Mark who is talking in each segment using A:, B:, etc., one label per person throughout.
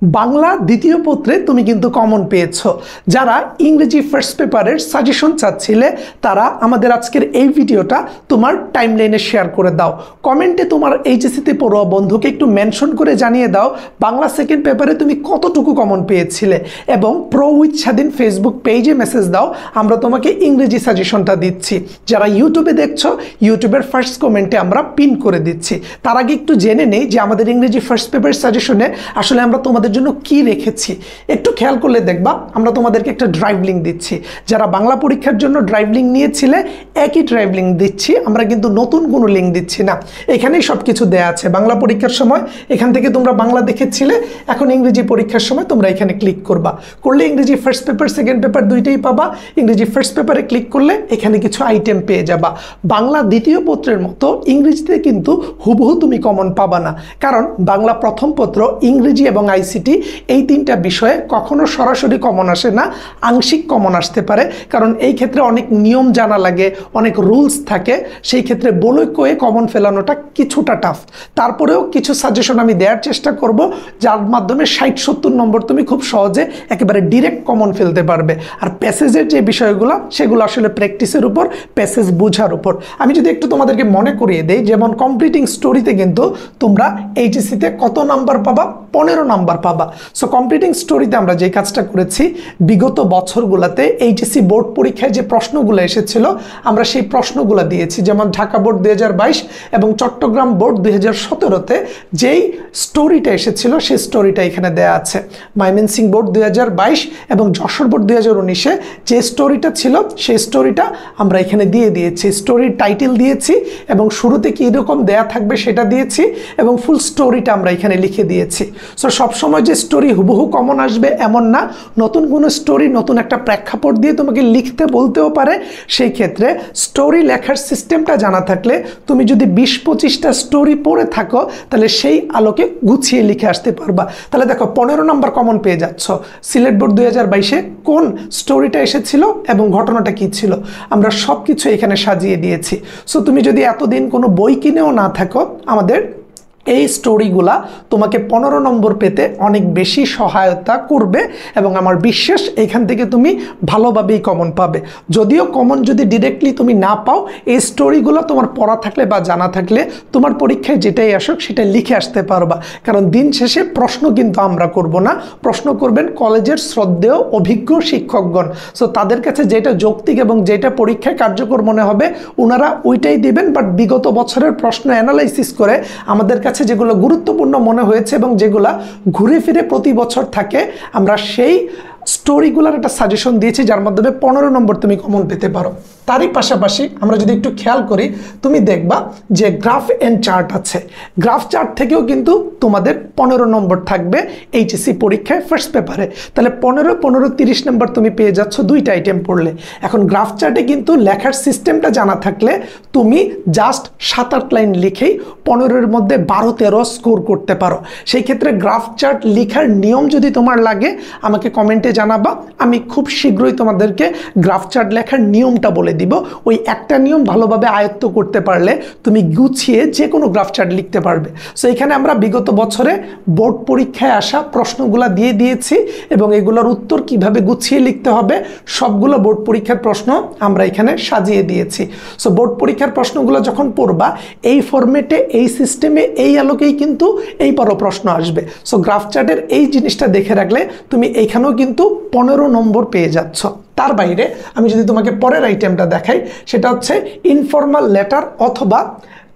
A: বাংলা দ্বিতীয় পত্রে তুমি কিন্তু কমন পেয়েছো। যারা ইংরেজি ফার্স্ট পেপারের সাজেশন চাচ্ছিলে তারা আমাদের আজকের এই ভিডিওটা তোমার টাইমলাইনে শেয়ার করে দাও। কমেন্টে তোমার এইচএসসিতে পড়ুয়া বন্ধুকে একটু মেনশন করে জানিয়ে দাও বাংলা সেকেন্ড পেপারে তুমি কতটুকু কমন পেয়েছিলে, এবং প্রো উইথ স্বাধীন ফেসবুক পেজে মেসেজ দাও, আমরা তোমাকে ইংরেজি সাজেশনটা দিচ্ছি। যারা ইউটিউবে দেখছো ইউটিউবের ফার্স্ট কমেন্টে আমরা পিন করে দিচ্ছি। তার আগে একটু জেনে নেই যে আমাদের ইংরেজি ফার্স্ট পেপার সাজেশনে আসলে আমরা তোমাদের জন্য কি রেখেছি। একটু খেয়াল করলে দেখবা আমরা তোমাদেরকে একটা ড্রাইভ লিঙ্ক দিচ্ছি। যারা বাংলা পরীক্ষার জন্য ড্রাইভ লিঙ্ক নিয়েছিলে একই ড্রাইভ লিঙ্ক দিচ্ছি, আমরা কিন্তু নতুন কোনো লিঙ্ক দিচ্ছি না। এখানেই সব কিছু দেওয়া আছে। বাংলা পরীক্ষার সময় এখান থেকে তোমরা বাংলা দেখেছিলে, এখন ইংরেজি পরীক্ষার সময় তোমরা এখানে ক্লিক করবা, করলে ইংরেজি ফার্স্ট পেপার সেকেন্ড পেপার দুইটাই পাবা। ইংরেজি ফার্স্ট পেপারে ক্লিক করলে এখানে কিছু আইটেম পেয়ে যাবা। বাংলা দ্বিতীয় পত্রের মতো ইংরেজিতে কিন্তু হুবহু তুমি কমন পাবা না, কারণ বাংলা প্রথম পত্র, ইংরেজি এবং আইসিটি এই তিনটা বিষয়ে কখনো সরাসরি কমন আসে না, আংশিক কমন আসতে পারে। কারণ এই ক্ষেত্রে অনেক নিয়ম জানা লাগে, অনেক রুলস থাকে, সেই ক্ষেত্রে বলে কয়ে কমন ফেলানোটা কিছুটা টাফ। তারপরেও কিছু সাজেশন আমি দেওয়ার চেষ্টা করব যার মাধ্যমে 60-70 নম্বর তুমি খুব সহজে একেবারে ডিরেক্ট কমন ফেলতে পারবে। আর প্যাসেজের যে বিষয়গুলো সেগুলো আসলে প্র্যাকটিসের উপর, প্যাসেজ বোঝার উপর। আমি যদি একটু তোমাদেরকে মনে করিয়ে দেই, যেমন কমপ্লিটিং স্টোরিতে কিন্তু তোমরা এইচএসসিতে কত নাম্বার পাবা? 15 নাম্বার পাবা। সো কমপ্লিটিং স্টোরিতে আমরা যে কাজটা করেছি, বিগত বছরগুলোতে এইচএসসি বোর্ড পরীক্ষায় যে প্রশ্নগুলো এসেছিল আমরা সেই প্রশ্নগুলো দিয়েছি। যেমন ঢাকা বোর্ড 2022 এবং চট্টগ্রাম বোর্ড 2017তে যেই স্টোরিটা এসেছিল সেই স্টোরিটা এখানে দেয়া আছে। ময়মনসিংহ বোর্ড 2022 এবং যশোর বোর্ড 2019-এ যে স্টোরিটা ছিল সেই স্টোরিটা আমরা এখানে দিয়ে দিয়েছি। স্টোরির টাইটেল দিয়েছি এবং শুরুতে কী রকম দেয়া থাকবে সেটা দিয়েছি, এবং ফুল স্টোরিটা আমরা এখানে লিখে দিয়েছি। সো সবসময় যে স্টোরি হুবহু কমন আসবে এমন না, নতুন কোনো স্টোরি নতুন একটা প্রেক্ষাপট দিয়ে তোমাকে লিখতে বলতেও পারে। সেই ক্ষেত্রে স্টোরি লেখার সিস্টেমটা জানা থাকলে তুমি যদি 20-25টা স্টোরি পড়ে থাকো তাহলে সেই আলোকে গুছিয়ে লিখে আসতে পারবা। তাহলে দেখো 15 নম্বর কমন পেয়ে যাচ্ছ। সিলেট বোর্ড 2022-এ কোন স্টোরিটা এসেছিল এবং ঘটনাটা কী ছিল আমরা সব কিছু এখানে সাজিয়ে দিয়েছি। সো তুমি যদি এতদিন কোনো বই কিনেও না থাকো, আমাদের এই স্টোরিগুলা তোমাকে 15 নম্বর পেতে অনেক বেশি সহায়তা করবে, এবং আমার বিশ্বাস এখান থেকে তুমি ভালোভাবেই কমন পাবে। যদিও কমন যদি ডিরেক্টলি তুমি না পাও, এই স্টোরিগুলো তোমার পড়া থাকলে বা জানা থাকলে তোমার পরীক্ষায় যেটাই আসুক সেটা লিখে আসতে পারবা। কারণ দিন শেষে প্রশ্ন কিন্তু আমরা করব না, প্রশ্ন করবেন কলেজের শ্রদ্ধেয় অভিজ্ঞ শিক্ষকগণ। সো তাদের কাছে যেটা যৌক্তিক এবং যেটা পরীক্ষায় কার্যকর মনে হবে ওনারা ওইটাই দেবেন। বাট বিগত বছরের প্রশ্ন অ্যানালাইসিস করে আমাদের কাছে যেগুলো গুরুত্বপূর্ণ মনে হয়েছে এবং যেগুলা ঘুরে ফিরে প্রতি বছর থাকে, আমরা সেই স্টোরিগুলোর একটা সাজেশন দিয়েছি যার মাধ্যমে 15 নম্বর তুমি কমন পেতে পারো। তারই পাশাপাশি আমরা যদি একটু খেয়াল করি, তুমি দেখবা যে গ্রাফ এন্ড চার্ট আছে। গ্রাফ চার্ট থেকেও কিন্তু তোমাদের 15 নম্বর থাকবে এইচএসসি পরীক্ষায় ফার্স্ট পেপারে। তাহলে 15, 15, 30 নম্বর তুমি পেয়ে যাচ্ছ দুইটা আইটেম পড়লে। এখন গ্রাফ চার্টে কিন্তু লেখার সিস্টেমটা জানা থাকলে তুমি জাস্ট 7-8 লাইন লিখেই 15-এর মধ্যে 12-13 স্কোর করতে পারো। সেই ক্ষেত্রে গ্রাফ চার্ট লেখার নিয়ম যদি তোমার লাগে আমাকে কমেন্টে জানাবা, আমি খুব শীঘ্রই তোমাদেরকে গ্রাফ চার্ট লেখার নিয়মটা বলে দিব। ওই একটা নিয়ম ভালোভাবে আয়ত্ত করতে পারলে তুমি গুছিয়ে যে কোনো গ্রাফ চার্ট লিখতে পারবে। সো এখানে আমরা বিগত বছরে বোর্ড পরীক্ষায় আসা প্রশ্নগুলো দিয়ে দিয়েছি, এবং এগুলোর উত্তর কিভাবে গুছিয়ে লিখতে হবে সবগুলো বোর্ড পরীক্ষার প্রশ্ন আমরা এখানে সাজিয়ে দিয়েছি। সো বোর্ড পরীক্ষার প্রশ্নগুলো যখন পড়বা এই ফরম্যাটে, এই সিস্টেমে, এই আলোকেই কিন্তু এই বড় প্রশ্ন আসবে। সো গ্রাফ চার্টের এই জিনিসটা দেখে রাখলে তুমি এইখানেও কিন্তু 15 নম্বর পেয়ে যাচ্ছ। তার বাইরে আমি যদি তোমাকে পরের আইটেমটা দেখাই, সেটা হচ্ছে ইনফর্মাল লেটার অথবা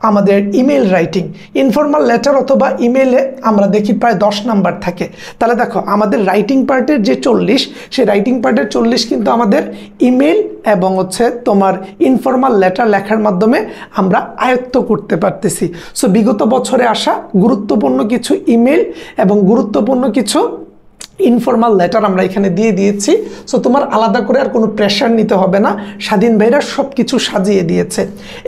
A: আমাদের ইমেল রাইটিং। ইনফর্মাল লেটার অথবা ইমেলে আমরা দেখি প্রায় 10 নাম্বার থাকে। তাহলে দেখো আমাদের রাইটিং পার্টের যে 40, সেই রাইটিং পার্টের 40 কিন্তু আমাদের ইমেল এবং হচ্ছে তোমার ইনফর্মাল লেটার লেখার মাধ্যমে আমরা আয়ত্ত করতে পারতেছি। সো বিগত বছরে আসা গুরুত্বপূর্ণ কিছু ইমেল এবং গুরুত্বপূর্ণ কিছু ইনফর্মাল লেটার আমরা এখানে দিয়ে দিয়েছি। সো তোমার আলাদা করে আর কোনো প্রেশার নিতে হবে না, স্বাধীন ভাইরা সব কিছু সাজিয়ে দিয়েছে।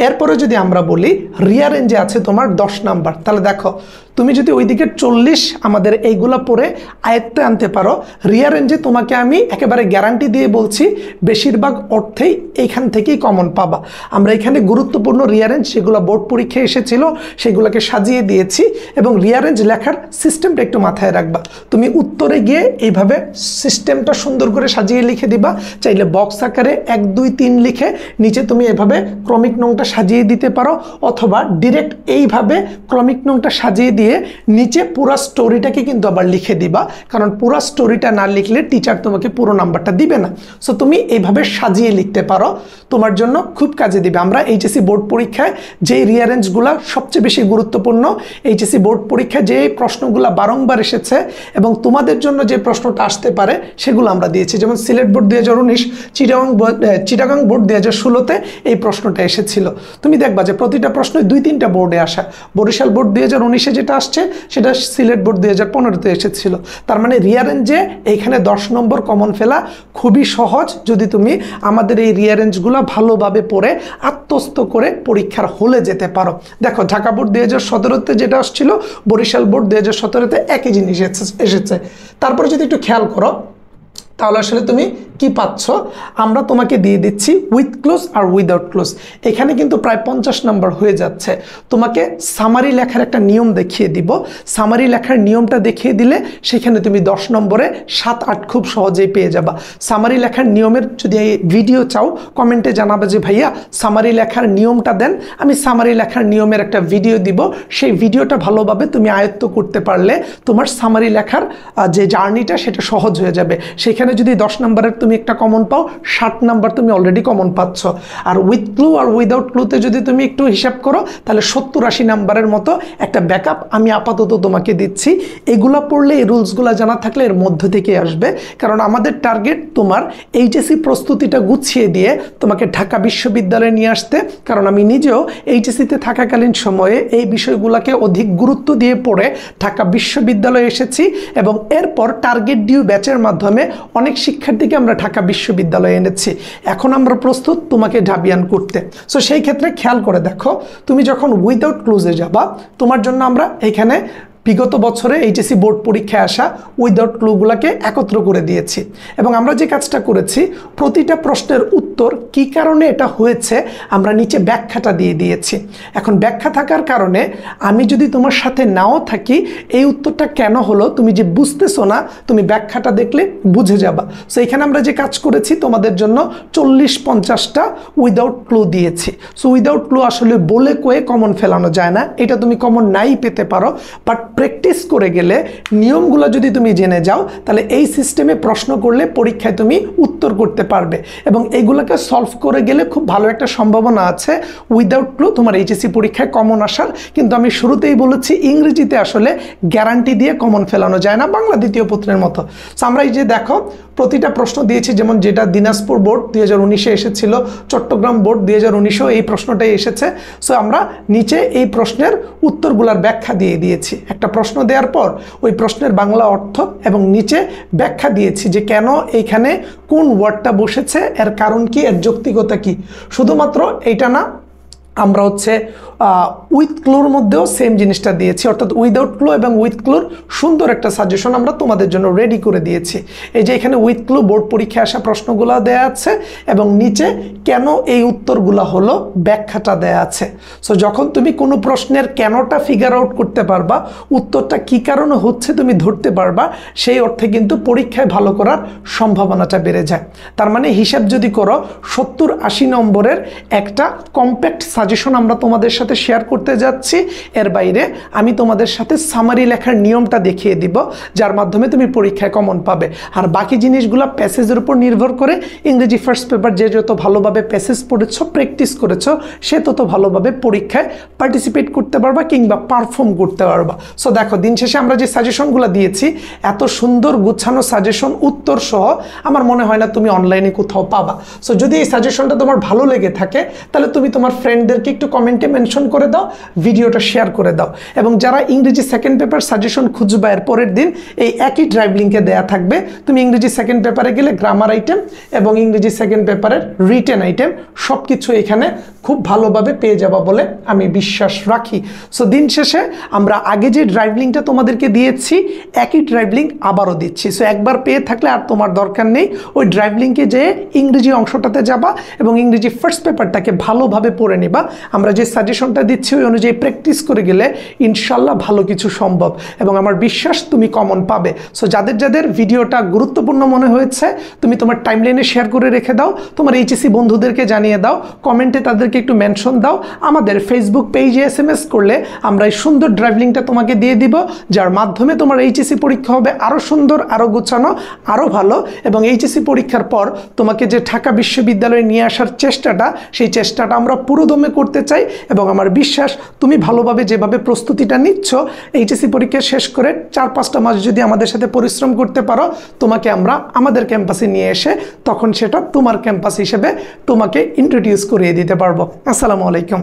A: এরপরে যদি আমরা বলি রিয়ারেঞ্জে আছে তোমার 10 নাম্বার। তাহলে দেখো তুমি যদি ওই দিকের 40 আমাদের এইগুলা পড়ে আয়ত্তে আনতে পারো, রিয়ারেঞ্জে তোমাকে আমি একেবারে গ্যারান্টি দিয়ে বলছি বেশিরভাগ অর্থেই এইখান থেকেই কমন পাবা। আমরা এখানে গুরুত্বপূর্ণ রিয়ারেঞ্জ যেগুলো বোর্ড পরীক্ষায় এসেছিল সেগুলোকে সাজিয়ে দিয়েছি, এবং রিয়ারেঞ্জ লেখার সিস্টেমটা একটু মাথায় রাখবা। তুমি উত্তরে গিয়ে এইভাবে সিস্টেমটা সুন্দর করে সাজিয়ে লিখে দিবা। চাইলে বক্স আকারে 1 2 3 লিখে নিচে তুমি এভাবে ক্রমিক নংটা সাজিয়ে দিতে পারো, অথবা ডিরেক্ট এইভাবে ক্রমিক নংটা সাজিয়ে দিয়ে নিচে পুরো স্টোরিটাকে কিন্তু আবার লিখে দিবা, কারণ পুরো স্টোরিটা না লিখলে টিচার তোমাকে পুরো নাম্বারটা দিবে না। সো তুমি এইভাবে সাজিয়ে লিখতে পারো, তোমার জন্য খুব কাজে দিবে। আমরা এইচএসসি বোর্ড পরীক্ষায় যেই রিয়ারেঞ্জগুলো সবচেয়ে বেশি গুরুত্বপূর্ণ, এইচএসসি বোর্ড পরীক্ষায় যে প্রশ্নগুলো বারংবার এসেছে এবং তোমাদের জন্য যে প্রশ্নটা আসতে পারে সেগুলো আমরা দিয়েছি। যেমন সিলেট বোর্ড 2019, চিটাগাং বোর্ড 2016-তে এই প্রশ্নটা এসেছিল। তুমি দেখবা যে প্রতিটা প্রশ্ন 2-3টা বোর্ডে আসা। বরিশাল বোর্ড 2019-এ যেটা আসছে সেটা সিলেট বোর্ড 2015-তে এসেছিল। তার মানে রিয়ারেঞ্জে এইখানে 10 নম্বর কমন ফেলা খুবই সহজ, যদি তুমি আমাদের এই রিয়ারেঞ্জগুলো ভালোভাবে পড়ে আত্মস্থ করে পরীক্ষার হলে যেতে পারো। দেখো ঢাকা বোর্ড 2017-তে যেটা আসছিল, বরিশাল বোর্ড 2017-তে একই জিনিস এসেছে। তারপরে যদি একটু খেয়াল করো তাহলে আসলে তুমি কি পাচ্ছ, আমরা তোমাকে দিয়ে দিচ্ছি উইথ ক্লোজ আর উইদাউট ক্লোজ। এখানে কিন্তু প্রায় 50 নম্বর হয়ে যাচ্ছে। তোমাকে সামারি লেখার একটা নিয়ম দেখিয়ে দিব। সামারি লেখার নিয়মটা দেখিয়ে দিলে সেখানে তুমি 10 নম্বরে 7-8 খুব সহজেই পেয়ে যাবা। সামারি লেখার নিয়মের যদি ভিডিও চাও কমেন্টে জানাবে যে ভাইয়া সামারি লেখার নিয়মটা দেন, আমি সামারি লেখার নিয়মের একটা ভিডিও দিব। সেই ভিডিওটা ভালোভাবে তুমি আয়ত্ত করতে পারলে তোমার সামারি লেখার যে জার্নিটা সেটা সহজ হয়ে যাবে। সেখানে যদি 10 নম্বরের তুমি একটা কমন পাও, 60 নাম্বার তুমি অলরেডি কমন পাচ্ছ। আর উইথ ক্লু আর উইদাউট ক্লুতে যদি তুমি একটু হিসাব করো তাহলে 70-80 নাম্বারের মতো একটা ব্যাকআপ আমি আপাতত তোমাকে দিচ্ছি। এগুলো পড়লে এই রুলসগুলো জানা থাকলে এর মধ্য থেকে আসবে, কারণ আমাদের টার্গেট তোমার এইচএসসি প্রস্তুতিটা গুছিয়ে দিয়ে তোমাকে ঢাকা বিশ্ববিদ্যালয়ে নিয়ে আসতে। কারণ আমি নিজেও এইচএসসিতে থাকাকালীন সময়ে এই বিষয়গুলোকে অধিক গুরুত্ব দিয়ে পড়ে ঢাকা বিশ্ববিদ্যালয়ে এসেছি, এবং এরপর টার্গেট ডিউ ব্যাচের মাধ্যমে অনেক শিক্ষার্থীকে আমরা ঢাকা বিশ্ববিদ্যালয়ে এনেছি। এখন আমরা প্রস্তুত তোমাকে ঢাবিয়ান করতে। সো সেই ক্ষেত্রে খেয়াল করে দেখো, তুমি যখন উইদাউট ক্লোজে যাবা তোমার জন্য আমরা এখানে বিগত বছরে এইচএসসি বোর্ড পরীক্ষায় আসা উইদাউট ক্লুগুলোকে একত্র করে দিয়েছি, এবং আমরা যে কাজটা করেছি প্রতিটা প্রশ্নের উত্তর কি কারণে এটা হয়েছে আমরা নিচে ব্যাখ্যাটা দিয়ে দিয়েছি। এখন ব্যাখ্যা থাকার কারণে আমি যদি তোমার সাথে নাও থাকি এই উত্তরটা কেন হলো তুমি যে বুঝতেছো না, তুমি ব্যাখ্যাটা দেখলে বুঝে যাবা। সো এখানে আমরা যে কাজ করেছি তোমাদের জন্য 40-50টা উইদাউট ক্লু দিয়েছি। সো উইদাউট ক্লু আসলে বলে কয়ে কমন ফেলানো যায় না, এটা তুমি কমন নাই পেতে পারো, বাট প্র্যাকটিস করে গেলে নিয়মগুলো যদি তুমি জেনে যাও তাহলে এই সিস্টেমে প্রশ্ন করলে পরীক্ষায় তুমি উত্তর করতে পারবে, এবং এইগুলোকে সলভ করে গেলে খুব ভালো একটা সম্ভাবনা আছে উইদাউট ক্লু তোমার এইচএসসি পরীক্ষায় কমন আসার। কিন্তু আমি শুরুতেই বলেছি ইংরেজিতে আসলে গ্যারান্টি দিয়ে কমন ফেলানো যায় না, বাংলা দ্বিতীয় পত্রের মতো। সো আমরা এই যে দেখো প্রতিটা প্রশ্ন দিয়েছি, যেমন যেটা দিনাজপুর বোর্ড 2019-এ এসেছিল, চট্টগ্রাম বোর্ড 2019-এও এই প্রশ্নটাই এসেছে। সো আমরা নিচে এই প্রশ্নের উত্তরগুলোর ব্যাখ্যা দিয়ে দিয়েছি। একটা প্রশ্ন দেওয়ার পর ওই প্রশ্নের বাংলা অর্থ এবং নিচে ব্যাখ্যা দিয়েছি যে কেন এইখানে কোন ওয়ার্ডটা বসেছে, এর কারণ কি, এর যৌক্তিকতা কি। শুধুমাত্র এইটা না, আমরা হচ্ছে উইথ ক্লুর মধ্যেও সেম জিনিসটা দিয়েছি, অর্থাৎ উইদাউট ক্লু এবং উইথ ক্লুর সুন্দর একটা সাজেশন আমরা তোমাদের জন্য রেডি করে দিয়েছি। এই যে এখানে উইথ ক্লু বোর্ড পরীক্ষায় আসা প্রশ্নগুলো দেয়া আছে এবং নিচে কেন এই উত্তরগুলো হলো ব্যাখ্যাটা দেয়া আছে। সো যখন তুমি কোনো প্রশ্নের কেনটা ফিগার আউট করতে পারবা, উত্তরটা কি কারণে হচ্ছে তুমি ধরতে পারবা, সেই অর্থে কিন্তু পরীক্ষায় ভালো করার সম্ভাবনাটা বেড়ে যায়। তার মানে হিসাব যদি করো 70-80 নম্বরের একটা কম্প্যাক্ট সাজেশন আমরা তোমাদের সাথে শেয়ার করতে যাচ্ছি। এর বাইরে আমি তোমাদের সাথে সামারি লেখার নিয়মটা দেখিয়ে দিব, যার মাধ্যমে তুমি পরীক্ষায় কমন পাবে। আর বাকি জিনিসগুলো প্যাসেজের উপর নির্ভর করে, ইংরেজি ফার্স্ট পেপার যে যত ভালোভাবে প্যাসেজ পড়েছ, প্র্যাকটিস করেছ, সে তত ভালোভাবে পরীক্ষায় পার্টিসিপেট করতে পারবা কিংবা পারফর্ম করতে পারবা। সো দেখো দিন শেষে আমরা যে সাজেশনগুলো দিয়েছি, এত সুন্দর গুছানো সাজেশন উত্তর সহ আমার মনে হয় না তুমি অনলাইনে কোথাও পাবা। সো যদি এই সাজেশনটা তোমার ভালো লেগে থাকে তাহলে তুমি তোমার ফ্রেন্ডদেরকে একটু কমেন্টে মেনশন মেনশন করে দাও, ভিডিওটা শেয়ার করে দাও। এবং যারা ইংরেজি সেকেন্ড পেপার সাজেশন খুঁজবা এর পরের দিন এই একই ড্রাইভ লিঙ্কে দেয়া থাকবে, তুমি ইংরেজি সেকেন্ড পেপারে গেলে গ্রামার আইটেম এবং ইংরেজি সেকেন্ড পেপারের রিটেন আইটেম সব কিছু এখানে খুব ভালোভাবে পেয়ে যাবা বলে আমি বিশ্বাস রাখি। সো দিন শেষে আমরা আগে যে ড্রাইভ লিঙ্কটা তোমাদেরকে দিয়েছি একই ড্রাইভ লিঙ্ক আবারও দিচ্ছি। সো একবার পেয়ে থাকলে আর তোমার দরকার নেই, ওই ড্রাইভ লিঙ্কে যেয়ে ইংরেজি অংশটাতে যাবা এবং ইংরেজি ফার্স্ট পেপারটাকে ভালোভাবে পড়ে নিবা। আমরা যে সাজেশনটা দিচ্ছি ওই অনুযায়ী প্র্যাকটিস করে গেলে ইনশাল্লাহ ভালো কিছু সম্ভব এবং আমার বিশ্বাস তুমি কমন পাবে। সো যাদের যাদের ভিডিওটা গুরুত্বপূর্ণ মনে হয়েছে তুমি তোমার টাইমলাইনে শেয়ার করে রেখে দাও, তোমার এইচএসসি বন্ধুদেরকে জানিয়ে দাও, কমেন্টে তাদেরকে একটু মেনশন দাও। আমাদের ফেসবুক পেজে SMS করলে আমরা এই সুন্দর ড্রাইভ লিঙ্কটা তোমাকে দিয়ে দিব, যার মাধ্যমে তোমার এইচএসসি পরীক্ষা হবে আরও সুন্দর, আরও গোছানো, আরও ভালো। এবং এইচএসসি পরীক্ষার পর তোমাকে যে ঢাকা বিশ্ববিদ্যালয়ে নিয়ে আসার চেষ্টাটা, সেই চেষ্টাটা আমরা পুরোদমে করতে চাই এবং আমার বিশ্বাস তুমি ভালোভাবে যেভাবে প্রস্তুতিটা নিচ্ছ এইচএসসি পরীক্ষা শেষ করে 4-5টা মাস যদি আমাদের সাথে পরিশ্রম করতে পারো, তোমাকে আমরা আমাদের ক্যাম্পাসে নিয়ে এসে তখন সেটা তোমার ক্যাম্পাস হিসেবে তোমাকে ইন্ট্রোডিউস করিয়ে দিতে পারবো। আসসালামু আলাইকুম।